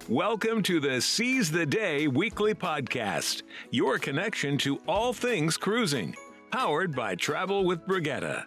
Welcome to the Seize the Day weekly podcast, your connection to all things cruising, powered by Travel with Brigitte.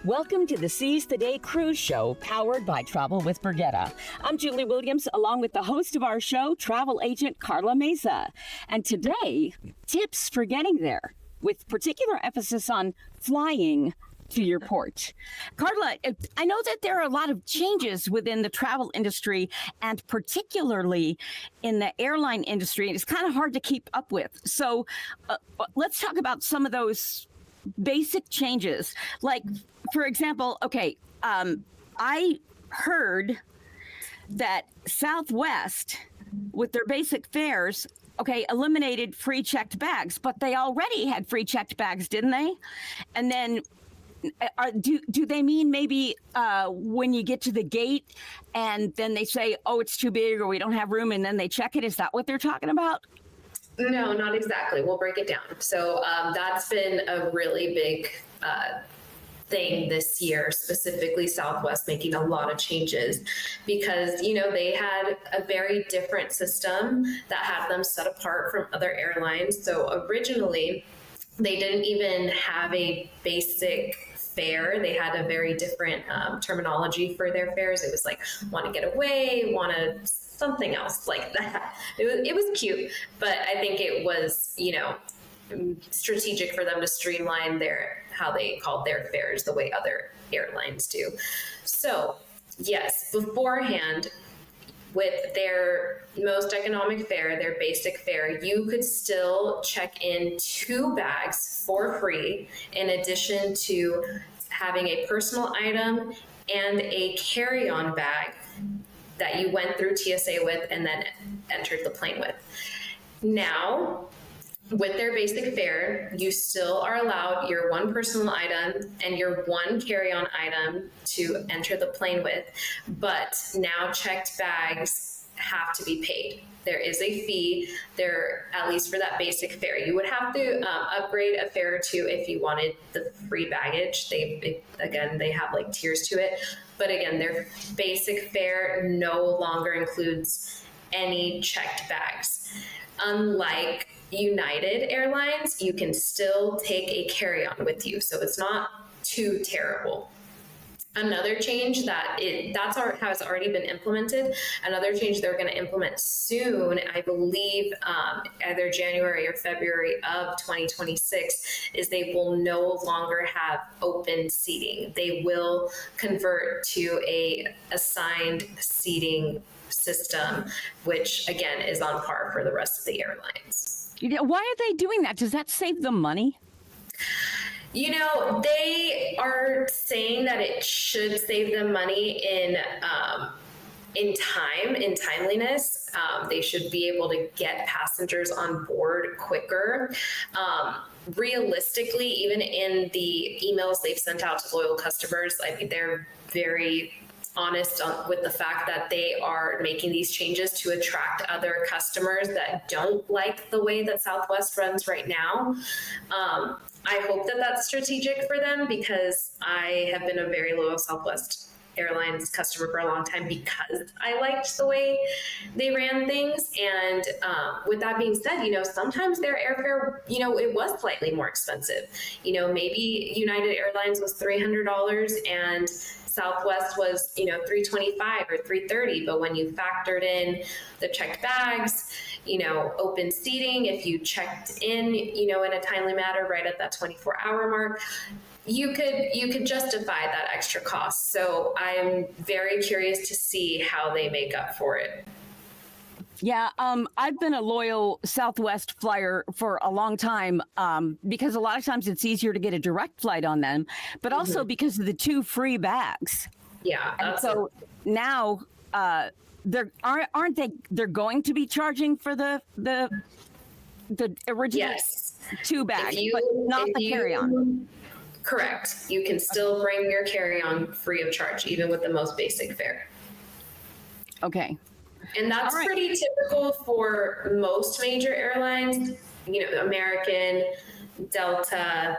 Welcome to the Seize the Day cruise show, powered by Travel with Brigitte. I'm Julie Williams, along with the host of our show, travel agent Carla Mesa. And today, tips for getting there, with particular emphasis on flying to your port. Carla, I know that there are a lot of changes within the travel industry and particularly in the airline industry. It's kind of hard to keep up with. So let's talk about some of those basic changes. Like, for example, I heard that Southwest, with their basic fares, eliminated free checked bags, but they already had free checked bags, didn't they? And then do they mean maybe when you get to the gate and then they say, oh, it's too big or we don't have room, and then they check it? Is that what they're talking about? No, not exactly. We'll break it down. So that's been a really big thing this year, specifically Southwest making a lot of changes because, they had a very different system that had them set apart from other airlines. So originally, they didn't even have a basic fare. They had a very different terminology for their fares. It was like, want to get away, want to something else like that. It was cute, but I think it was, strategic for them to streamline how they called their fares the way other airlines do. So yes, beforehand, with their most economic fare, their basic fare, you could still check in 2 bags for free, in addition to having a personal item and a carry-on bag that you went through TSA with and then entered the plane with. Now, with their basic fare, you still are allowed your 1 personal item and your 1 carry-on item to enter the plane with, but now checked bags have to be paid. There is a fee there, at least for that basic fare. You would have to upgrade a fare or 2 if you wanted the free baggage. They have like tiers to it. But again, their basic fare no longer includes any checked bags. Unlike United Airlines, you can still take a carry-on with you. So it's not too terrible. Another change has already been implemented. Another change they're going to implement soon, I believe, either January or February of 2026, is they will no longer have open seating. They will convert to a assigned seating system, which again is on par for the rest of the airlines. Why are they doing that? Does that save them money? They are saying that it should save them money in timeliness. They should be able to get passengers on board quicker. Realistically, even in the emails they've sent out to loyal customers, I think they're very honest with the fact that they are making these changes to attract other customers that don't like the way that Southwest runs right now. I hope that that's strategic for them, because I have been a very loyal Southwest Airlines customer for a long time because I liked the way they ran things. And with that being said, sometimes their airfare, it was slightly more expensive. Maybe United Airlines was $300 and Southwest was, $325 or $330. But when you factored in the checked bags, open seating, if you checked in, in a timely manner right at that 24-hour mark, you could justify that extra cost. So I'm very curious to see how they make up for it. Yeah, I've been a loyal Southwest flyer for a long time because a lot of times it's easier to get a direct flight on them, but also because of the 2 free bags. Yeah. And so now they're going to be charging for the original 2 bags, but not the carry-on. Correct. You can still bring your carry-on free of charge, even with the most basic fare. Okay. And that's pretty typical for most major airlines, American, Delta,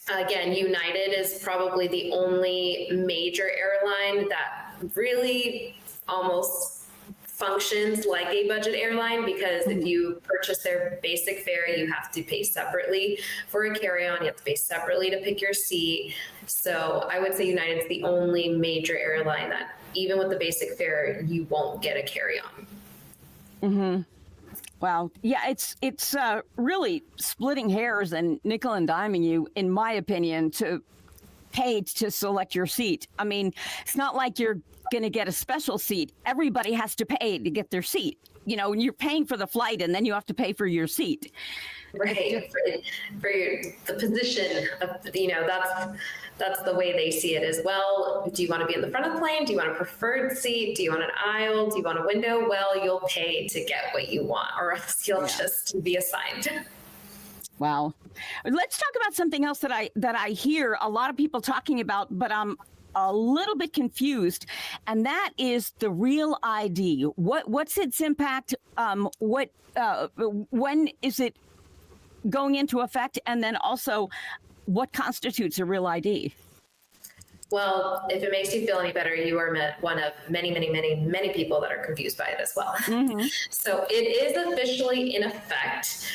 Again, United is probably the only major airline that really almost functions like a budget airline, because if you purchase their basic fare, you have to pay separately for a carry-on. You have to pay separately to pick your seat. So I would say United's the only major airline that even with the basic fare, you won't get a carry-on. Mm-hmm. Wow. Yeah, it's really splitting hairs and nickel and diming you, in my opinion, to pay to select your seat. I mean, it's not like you're going to get a special seat. Everybody has to pay to get their seat. You know, you're paying for the flight and then you have to pay for your seat. Right. The position of, you know, that's the way they see it as well. Do you want to be in the front of the plane? Do you want a preferred seat? Do you want an aisle? Do you want a window? Well, you'll pay to get what you want, or else you'll just be assigned. Wow. Let's talk about something else that I hear a lot of people talking about, but I'm a little bit confused, and that is the Real ID. What's its impact? When is it going into effect? And then also, what constitutes a Real ID? Well, if it makes you feel any better, you are one of many, many, many, many people that are confused by it as well. Mm-hmm. So it is officially in effect.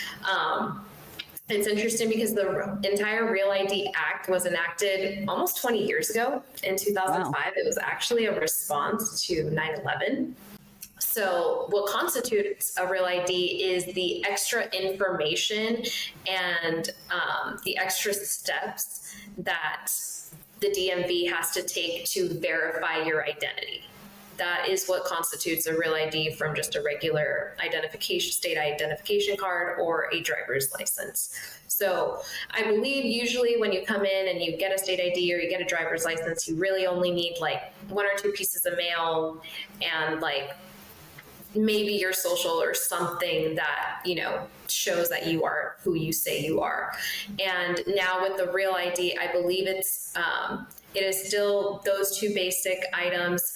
It's interesting because the entire Real ID Act was enacted almost 20 years ago in 2005. Wow. It was actually a response to 9/11. So what constitutes a Real ID is the extra information and the extra steps that the DMV has to take to verify your identity. That is what constitutes a Real ID from just a regular state identification card or a driver's license. So I believe usually when you come in and you get a state ID or you get a driver's license, you really only need like 1 or 2 pieces of mail and like maybe your social or something that, you know, shows that you are who you say you are. And now with the Real ID, I believe it is still those 2 basic items,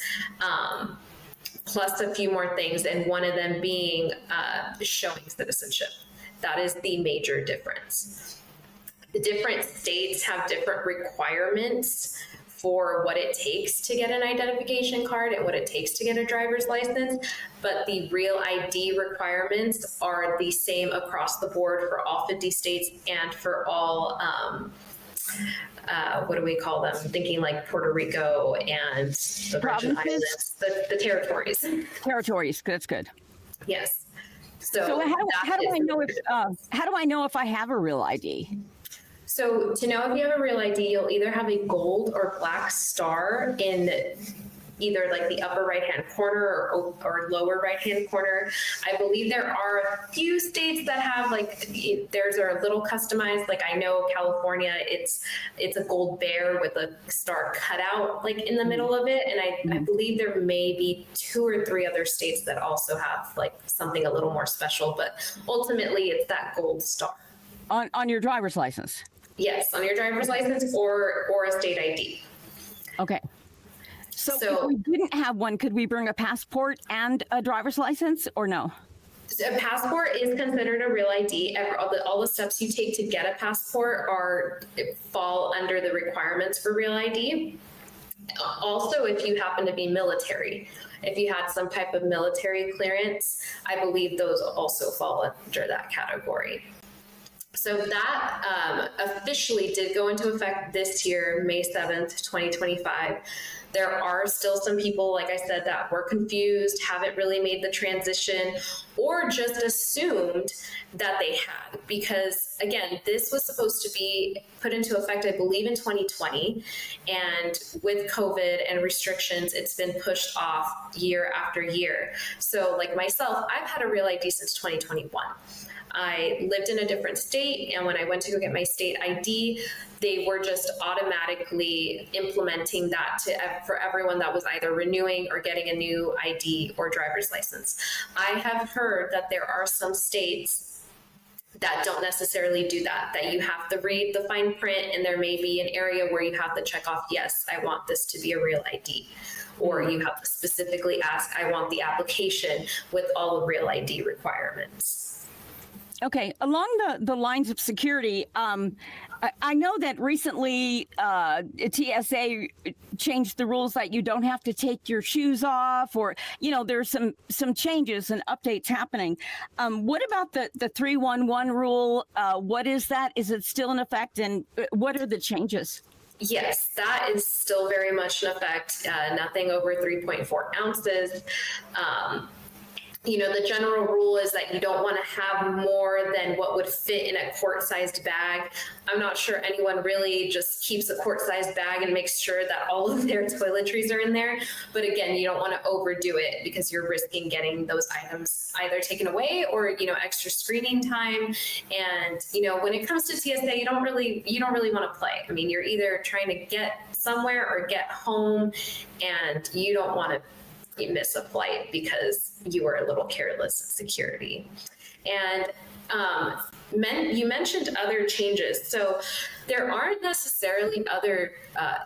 plus a few more things, and one of them being showing citizenship. That is the major difference. The different states have different requirements for what it takes to get an identification card and what it takes to get a driver's license, but the Real ID requirements are the same across the board for all 50 states and for all what do we call them? I'm thinking like Puerto Rico and the Virgin Islands, the territories. Territories, that's good. Yes. So how do I know if I have a Real ID? So to know if you have a Real ID, you'll either have a gold or black star in either like the upper right-hand corner or lower right-hand corner. I believe there are a few states that have like, theirs are a little customized. Like I know California, it's a gold bear with a star cut out like in the middle of it. And I believe there may be 2 or 3 other states that also have like something a little more special, but ultimately it's that gold star. On your driver's license? Yes, on your driver's license or a state ID. Okay. So if we didn't have one, could we bring a passport and a driver's license or no? A passport is considered a Real ID. All the steps you take to get a passport fall under the requirements for Real ID. Also, if you happen to be military, if you had some type of military clearance, I believe those also fall under that category. So that officially did go into effect this year, May 7th, 2025. There are still some people, like I said, that were confused, haven't really made the transition, or just assumed that they had. Because again, this was supposed to be put into effect, I believe, in 2020. And with COVID and restrictions, it's been pushed off year after year. So like myself, I've had a Real ID since 2021. I lived in a different state, and when I went to go get my state ID, they were just automatically implementing that for everyone that was either renewing or getting a new ID or driver's license. I have heard that there are some states that don't necessarily do that you have to read the fine print, and there may be an area where you have to check off, yes, I want this to be a Real ID. Or you have to specifically ask, I want the application with all the Real ID requirements. Okay, along the lines of security, I know that recently TSA changed the rules that you don't have to take your shoes off, or there's some changes and updates happening. What about the 311 rule? What is that? Is it still in effect, and what are the changes? Yes, that is still very much in effect. Nothing over 3.4 ounces. The general rule is that you don't want to have more than what would fit in a quart-sized bag. I'm not sure anyone really just keeps a quart-sized bag and makes sure that all of their toiletries are in there. But again, you don't want to overdo it because you're risking getting those items either taken away or, extra screening time. And, when it comes to TSA, you don't really want to play. I mean, you're either trying to get somewhere or get home, and you don't want to miss a flight because you were a little careless at security. And you mentioned other changes. So there aren't necessarily other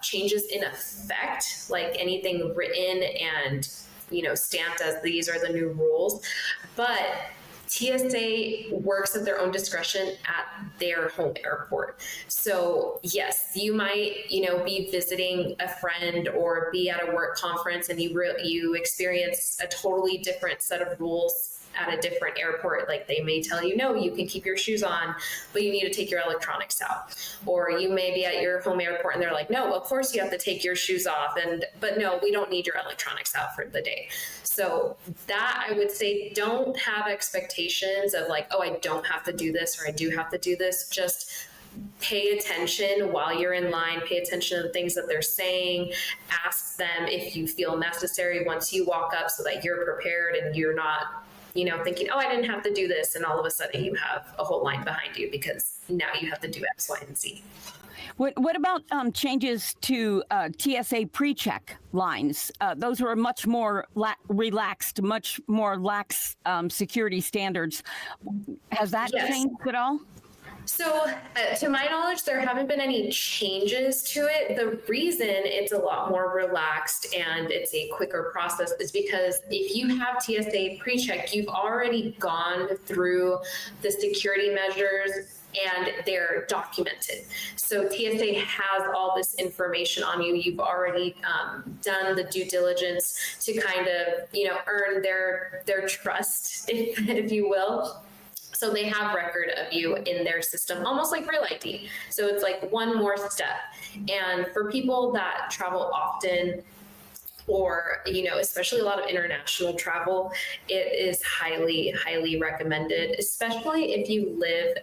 changes in effect, like anything written and stamped as these are the new rules, but TSA works at their own discretion at their home airport. So yes, you might, be visiting a friend or be at a work conference and you experience a totally different set of rules at a different airport. Like they may tell you, no, you can keep your shoes on, but you need to take your electronics out. Or you may be at your home airport and they're like, no, of course you have to take your shoes off. But no, we don't need your electronics out for the day. So that, I would say, don't have expectations of like, oh, I don't have to do this or I do have to do this. Just pay attention while you're in line, pay attention to the things that they're saying, ask them if you feel necessary once you walk up so that you're prepared and you're not thinking, oh, I didn't have to do this. And all of a sudden you have a whole line behind you because now you have to do X, Y, and Z. What about changes to TSA pre-check lines? Those were much more relaxed, much more lax security standards. Has that changed at all? So to my knowledge, there haven't been any changes to it. The reason it's a lot more relaxed and it's a quicker process is because if you have TSA pre-check, you've already gone through the security measures and they're documented. So TSA has all this information on you. You've already done the due diligence to kind of, earn their trust, if you will. So they have record of you in their system, almost like real ID. So it's like one more step. And for people that travel often, or, especially a lot of international travel, it is highly, highly recommended, especially if you live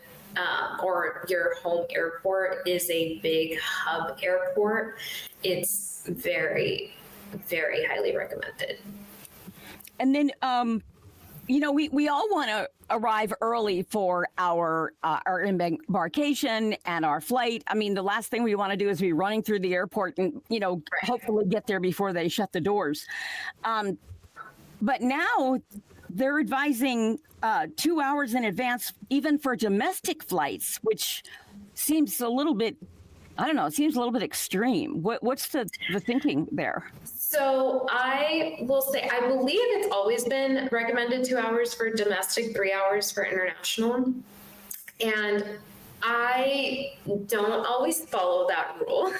or your home airport is a big hub airport. It's very, very highly recommended. And then, we all want to arrive early for our embarkation and our flight. I mean, the last thing we want to do is be running through the airport and, hopefully get there before they shut the doors. But now they're advising 2 hours in advance, even for domestic flights, which seems a little bit, it seems a little bit extreme. What's the thinking there? So I will say, I believe it's always been recommended 2 hours for domestic, 3 hours for international. And I don't always follow that rule,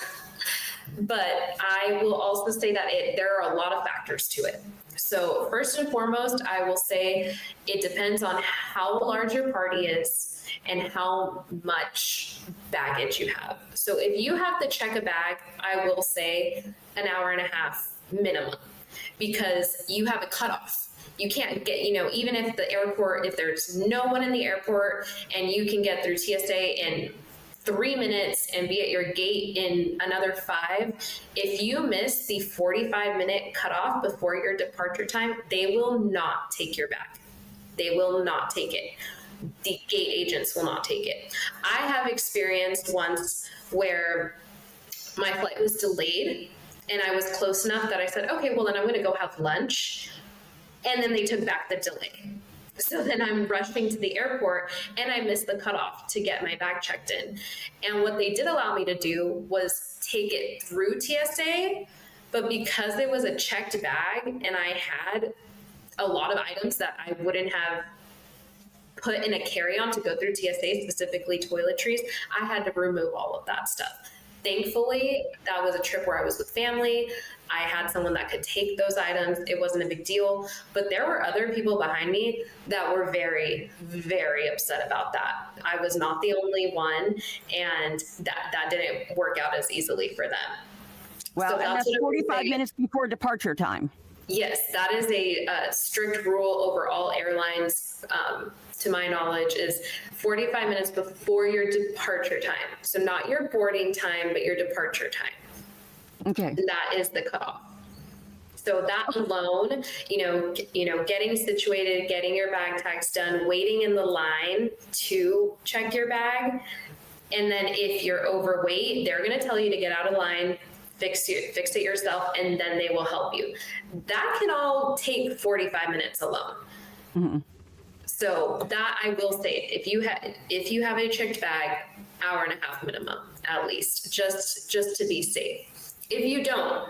but I will also say that there are a lot of factors to it. So first and foremost, I will say it depends on how large your party is and how much baggage you have. So if you have to check a bag, I will say an hour and a half minimum, because you have a cutoff. You can't get, even if there's no one in the airport and you can get through TSA in 3 minutes and be at your gate in another 5, if you miss the 45-minute cutoff before your departure time, they will not take your bag. They will not take it. The gate agents will not take it. I have experienced once where my flight was delayed and I was close enough that I said, okay, well then I'm going to go have lunch. And then they took back the delay. So then I'm rushing to the airport and I missed the cutoff to get my bag checked in. And what they did allow me to do was take it through TSA, but because it was a checked bag and I had a lot of items that I wouldn't have put in a carry-on to go through TSA, specifically toiletries, I had to remove all of that stuff. Thankfully, that was a trip where I was with family. I had someone that could take those items. It wasn't a big deal. But there were other people behind me that were very, very upset about that. I was not the only one, and that didn't work out as easily for them. Well, so and that's 45 minutes before departure time. Yes, that is a strict rule over all airlines, to my knowledge, is 45 minutes before your departure time. So not your boarding time, but your departure time. Okay. That is the cutoff. So that alone, getting situated, getting your bag tags done, waiting in the line to check your bag. And then if you're overweight, they're going to tell you to get out of line, fix it yourself, and then they will help you. That can all take 45 minutes alone. Mm-hmm. So that I will say, if you have a checked bag, hour and a half minimum, at least, just to be safe. If you don't,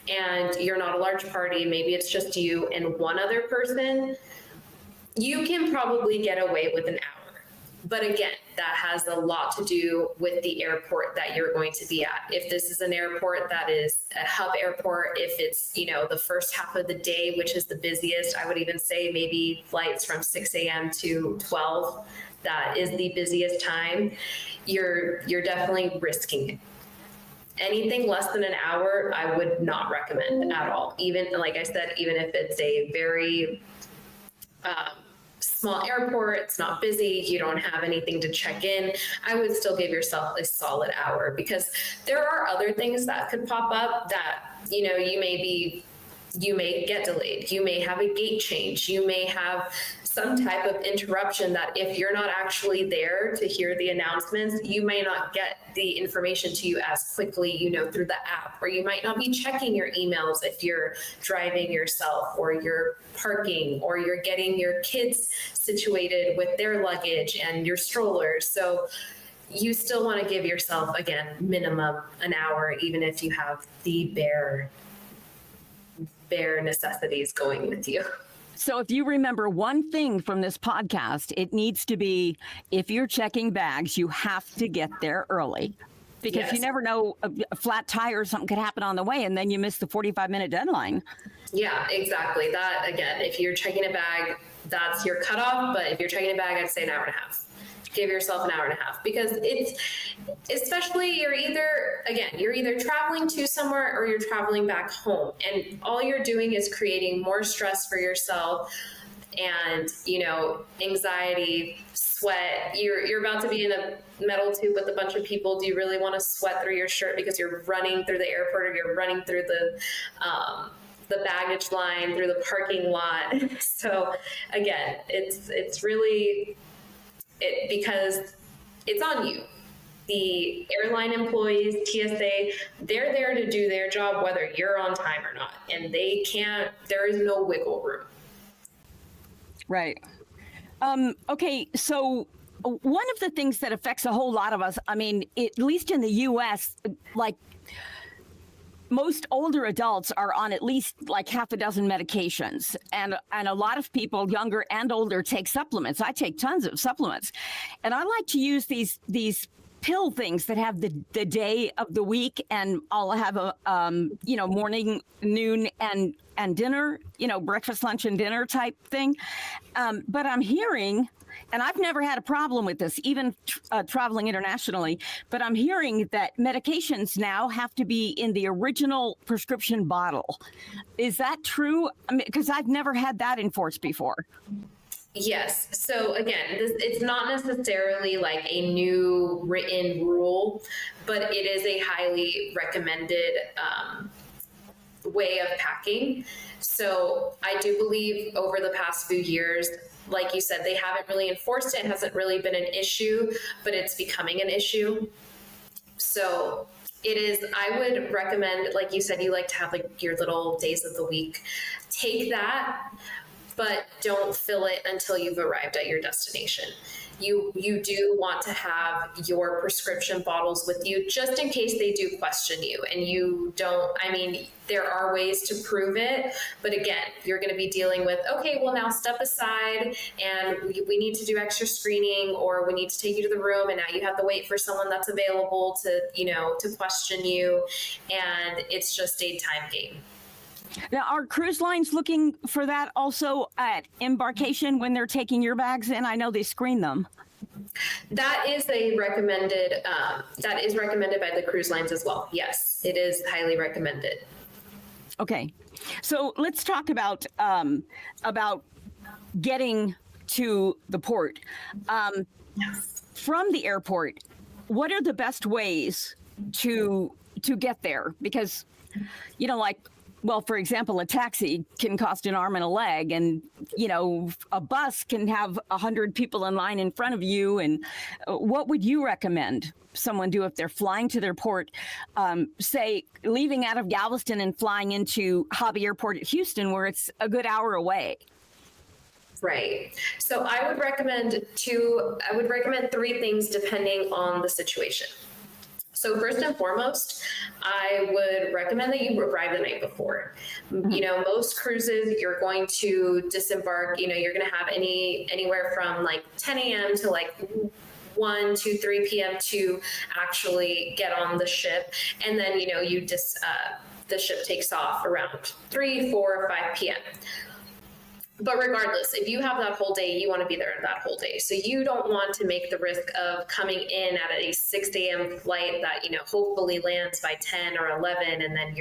and you're not a large party, maybe it's just you and one other person, you can probably get away with an hour. But again, that has a lot to do with the airport that you're going to be at. If this is an airport that is a hub airport, if it's, the first half of the day, which is the busiest, I would even say maybe flights from 6 a.m. to 12, that is the busiest time, you're definitely risking it. Anything less than an hour, I would not recommend at all. Even, like I said, even if it's a very small airport, it's not busy, you don't have anything to check in, I would still give yourself a solid hour, because there are other things that could pop up that, you may get delayed, you may have a gate change, you may have some type of interruption that if you're not actually there to hear the announcements, you may not get the information to you as quickly, through the app, or you might not be checking your emails if you're driving yourself, or you're parking, or you're getting your kids situated with their luggage and your strollers. So you still want to give yourself, again, minimum an hour, even if you have the bare necessities going with you. So if you remember one thing from this podcast, it needs to be, if you're checking bags, you have to get there early, because you never know, a flat tire or something could happen on the way, and then you miss the 45-minute deadline. Yeah, exactly. That, again, if you're checking a bag, that's your cutoff. But if you're checking a bag, I'd say an hour and a half. Give yourself an hour and a half, because it's, especially you're either traveling to somewhere or you're traveling back home, and all you're doing is creating more stress for yourself and, anxiety, sweat. You're about to be in a metal tube with a bunch of people. Do you really want to sweat through your shirt because you're running through the airport, or you're running through the baggage line, through the parking lot? So again, it's really, because it's on you. The airline employees, TSA, they're there to do their job whether you're on time or not. And there is no wiggle room. Right. Okay, so one of the things that affects a whole lot of us, at least in the U.S., like most older adults are on at least like half a dozen medications, and a lot of people, younger and older, take supplements. I take tons of supplements, and I like to use these pill things that have the day of the week, and I'll have a morning, noon, and dinner, breakfast, lunch, and dinner type thing. But I'm hearing, and I've never had a problem with this, even traveling internationally, but I'm hearing that medications now have to be in the original prescription bottle. Is that true? Because I've never had that enforced before. Yes. So again, it's not necessarily like a new written rule, but it is a highly recommended way of packing. So I do believe over the past few years, like you said, they haven't really enforced it. It hasn't really been an issue, but it's becoming an issue. So it is, I would recommend, like you said, you like to have like your little days of the week. Take that, but don't fill it until you've arrived at your destination. you do want to have your prescription bottles with you just in case they do question you and you don't. I mean, there are ways to prove it, but again, you're going to be dealing with, okay, well now step aside and we need to do extra screening, or we need to take you to the room, and now you have to wait for someone that's available to, to question you, and it's just a time game. Now, are cruise lines looking for that also at embarkation when they're taking your bags in? I know they screen them. That is recommended by the cruise lines as well. Yes, it is highly recommended. Okay, so let's talk about getting to the port. From the airport, what are the best ways to get there? Because, well, for example, a taxi can cost an arm and a leg, and, a bus can have 100 people in line in front of you. And what would you recommend someone do if they're flying to their port, say, leaving out of Galveston and flying into Hobby Airport at Houston, where it's a good hour away? Right. So I would recommend three things depending on the situation. So first and foremost, I would recommend that you arrive the night before. Mm-hmm. Most cruises, you're going to disembark, you're going to have anywhere from like 10 a.m. to like 1, 2, 3 p.m. to actually get on the ship. And then, the ship takes off around 3, 4, 5 p.m. But regardless, if you have that whole day, you want to be there that whole day. So you don't want to make the risk of coming in at a 6 a.m. flight that, hopefully lands by 10 or 11. And then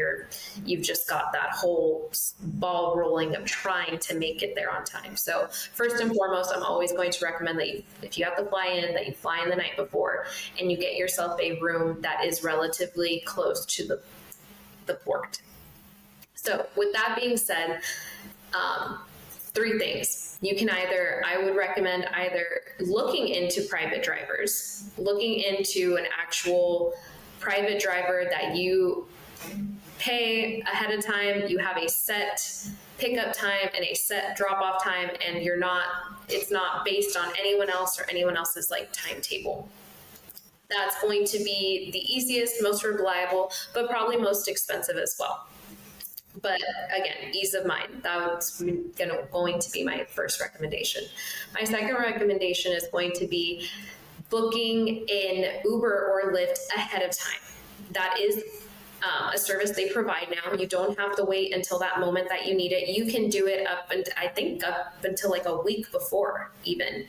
you've just got that whole ball rolling of trying to make it there on time. So first and foremost, I'm always going to recommend that if you have to fly in, that you fly in the night before and you get yourself a room that is relatively close to the port. So with that being said, three things. I would recommend either looking into private drivers, looking into an actual private driver that you pay ahead of time, you have a set pickup time and a set drop off time, and it's not based on anyone else or anyone else's like timetable. That's going to be the easiest, most reliable, but probably most expensive as well. But again, ease of mind, that's going to be my first recommendation. My second recommendation is going to be booking in Uber or Lyft ahead of time. That is a service they provide now. You don't have to wait until that moment that you need it. You can do it up until like a week before even.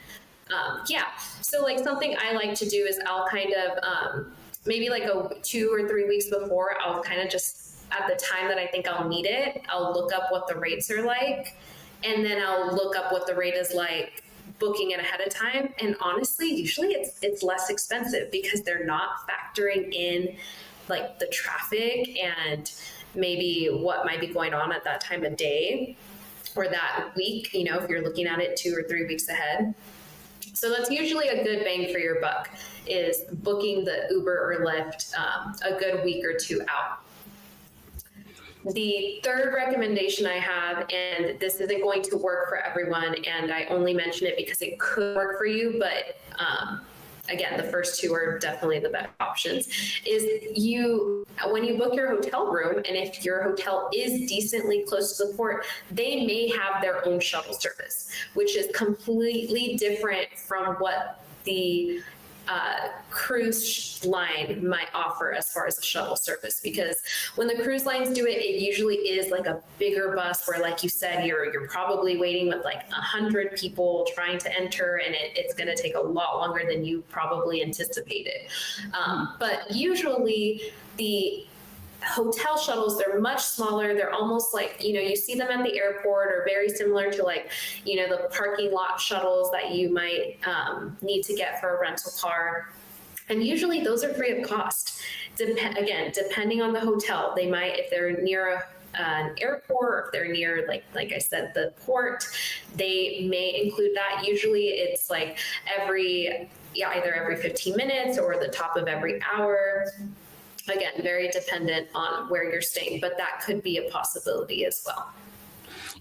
So like something I like to do is I'll kind of, maybe like 2 or 3 weeks before, I'll kind of just, at the time that I think I'll need it, I'll look up what the rates are like, and then I'll look up what the rate is like booking it ahead of time. And honestly, usually it's less expensive because they're not factoring in like the traffic and maybe what might be going on at that time of day or that week, if you're looking at it 2 or 3 weeks ahead. So that's usually a good bang for your buck, is booking the Uber or Lyft a good week or 2 out. The third recommendation I have, and this isn't going to work for everyone, and I only mention it because it could work for you, but again, the first two are definitely the best options, is when you book your hotel room, and if your hotel is decently close to the port, they may have their own shuttle service, which is completely different from what the cruise line might offer as far as a shuttle service. Because when the cruise lines do it, it usually is like a bigger bus where, like you said, you're probably waiting with like 100 people trying to enter, and it's going to take a lot longer than you probably anticipated. But usually the hotel shuttles, they're much smaller. They're almost like, you see them at the airport, or very similar to like, the parking lot shuttles that you might need to get for a rental car. And usually those are free of cost. Depending on the hotel, they might, if they're near an airport, or if they're near, like I said, the port, they may include that. Usually it's like either every 15 minutes or the top of every hour. Again, very dependent on where you're staying, but that could be a possibility as well.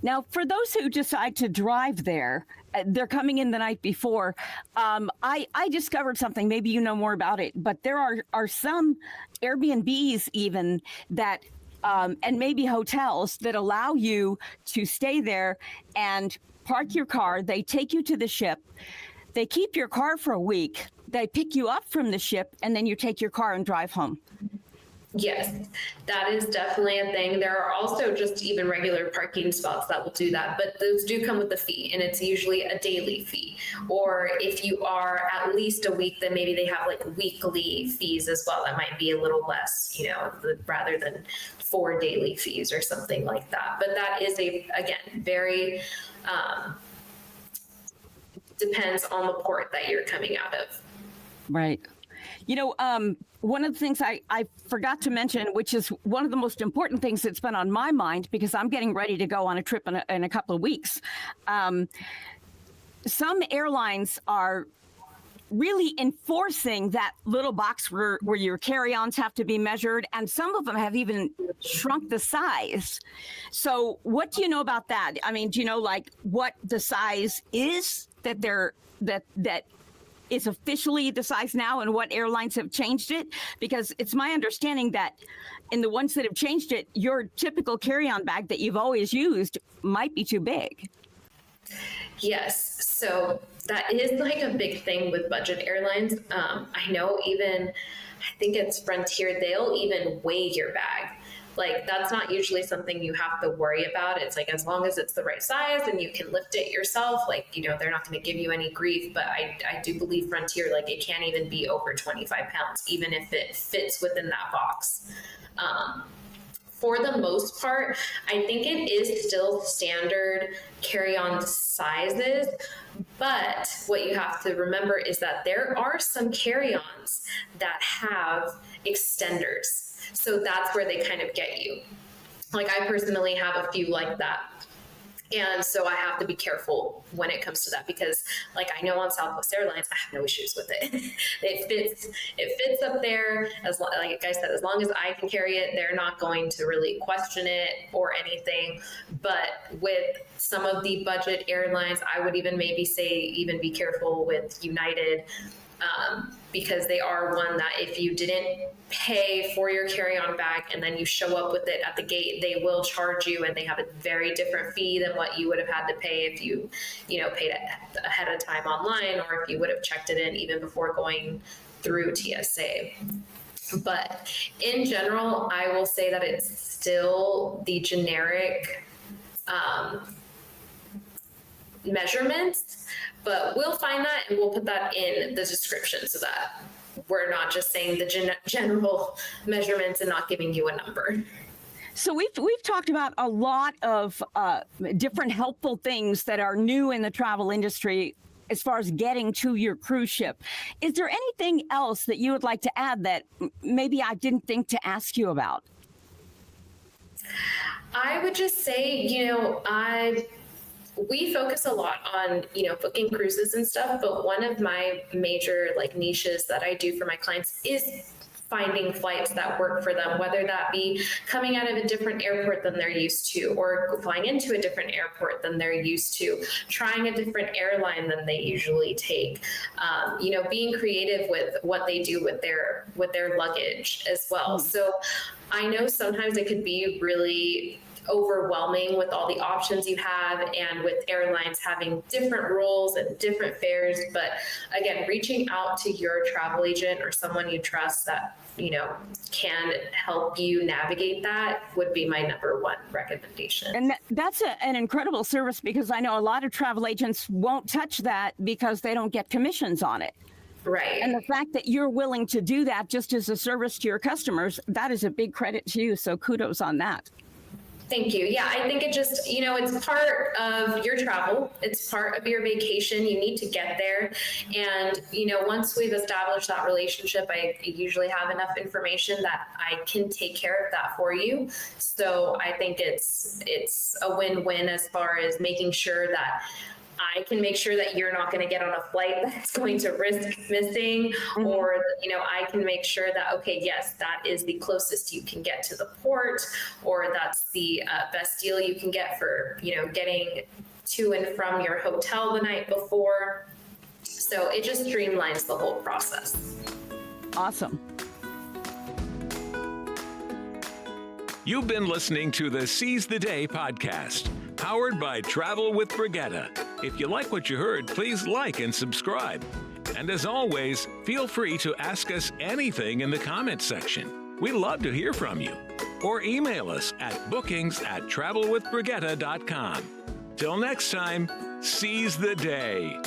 Now, for those who decide to drive there, they're coming in the night before. I discovered something, maybe you know more about it, but there are some Airbnbs even that, and maybe hotels that allow you to stay there and park your car. They take you to the ship. They keep your car for a week. They pick you up from the ship, and then you take your car and drive home. Yes, that is definitely a thing. There are also just even regular parking spots that will do that, but those do come with a fee, and it's usually a daily fee. Or if you are at least a week, then maybe they have like weekly fees as well. That might be a little less, rather than 4 daily fees or something like that. But that is again, very depends on the port that you're coming out of. Right. One of the things I forgot to mention, which is one of the most important things that's been on my mind, because I'm getting ready to go on a trip in a couple of weeks. Some airlines are really enforcing that little box where your carry-ons have to be measured, and some of them have even shrunk the size. So what do you know about that? I mean, do you know like what the size is that is officially the size now, and what airlines have changed it? Because it's my understanding that in the ones that have changed it, your typical carry-on bag that you've always used might be too big. Yes, so that is like a big thing with budget airlines. I know I think it's Frontier, they'll even weigh your bag. Like, that's not usually something you have to worry about. It's like, as long as it's the right size and you can lift it yourself, they're not going to give you any grief. But I do believe Frontier, it can't even be over 25 pounds, even if it fits within that box. For the most part, I think it is still standard carry-on sizes, but what you have to remember is that there are some carry-ons that have extenders. So that's where they kind of get you. Like, I personally have a few like that. And so I have to be careful when it comes to that, because I know on Southwest Airlines, I have no issues with it. It fits up there. Like I said, as long as I can carry it, they're not going to really question it or anything. But with some of the budget airlines, I would even maybe say be careful with United, because they are one that if you didn't pay for your carry-on bag and then you show up with it at the gate, they will charge you, and they have a very different fee than what you would have had to pay if you paid it ahead of time online, or if you would have checked it in even before going through TSA. But in general, I will say that it's still the generic measurements, but we'll find that and we'll put that in the description so that we're not just saying the general measurements and not giving you a number. So we've talked about a lot of different helpful things that are new in the travel industry as far as getting to your cruise ship. Is there anything else that you would like to add that maybe I didn't think to ask you about? I would just say, we focus a lot on, booking cruises and stuff, but one of my major niches that I do for my clients is finding flights that work for them, whether that be coming out of a different airport than they're used to, or flying into a different airport than they're used to, trying a different airline than they usually take, being creative with what they do with their luggage as well. So I know sometimes it could be really overwhelming with all the options you have, and with airlines having different rules and different fares. But again, reaching out to your travel agent or someone you trust that can help you navigate that would be my number one recommendation. And that's an incredible service, because I know a lot of travel agents won't touch that because they don't get commissions on it. Right. And the fact that you're willing to do that just as a service to your customers, that is a big credit to you. So kudos on that. Thank you. Yeah, I think it just, it's part of your travel. It's part of your vacation. You need to get there. And, once we've established that relationship, I usually have enough information that I can take care of that for you. So I think it's a win-win as far as making sure that I can make sure that you're not going to get on a flight that's going to risk missing, or, I can make sure that, okay, yes, that is the closest you can get to the port, or that's the best deal you can get for, getting to and from your hotel the night before. So it just streamlines the whole process. Awesome. You've been listening to the Seize the Day podcast, powered by Travel with Brigitte. If you like what you heard, please like and subscribe. And as always, feel free to ask us anything in the comments section. We love to hear from you. Or email us at bookings@travelwithbrigitte.com. Till next time, seize the day.